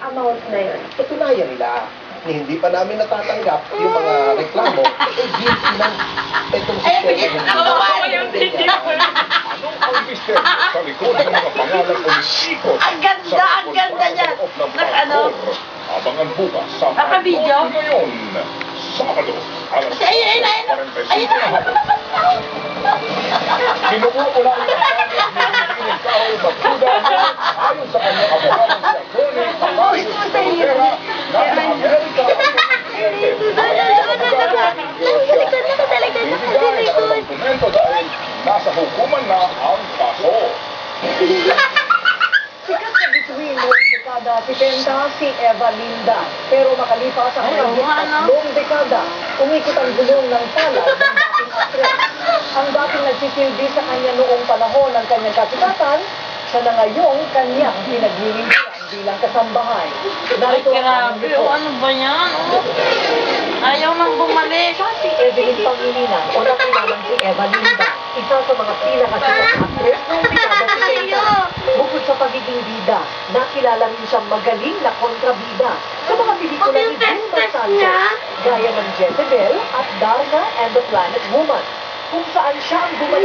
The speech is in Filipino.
amount na yun? Patunayan nila na hindi pa namin natatanggap yung mga reklamo, guilty ng itong sistema. Anong ang misteryo sa likod ng mga pangalang umisikot Ang ganda, ang ganda niya. Ano? Abangan bukas sa Naka-video? ngayon. Sabado, alas Ayun. 45 na hapon. Kinuha ko lang ang pagkakas ng magkuda ayon sa kanyang abogado si Atty. Pacarius Frontera na Amerika. Bibigay ng dokumento dahil nasa hukuman na ang kaso. Sikat sa bituin noong dekada 70 si Eva Linda. Pero makalipas ang mahigit 3 dekada, umikot ang gulong ng palad ng dating aktres. Ang dating nagsisilbi sa kanya noong panahon ng kanyang kasikatan, siya na ngayong kanyang pinaglilingkuran bilang kasambahay. Narito ang Grabe, ano ba yan? Ayaw nang bumalik. Siya si Evelyn Pangilinan o nakilalang si Eva Linda. Isa sa mga pinakasikat na aktres noong dekada 70. Bukod sa pagiging bida, nakilala rin siyang magaling na kontrabida sa mga pelikula ni Gilbert Santos, gaya ng Jezebel at Darna and the Planet Woman, kung saan siya ang gumanap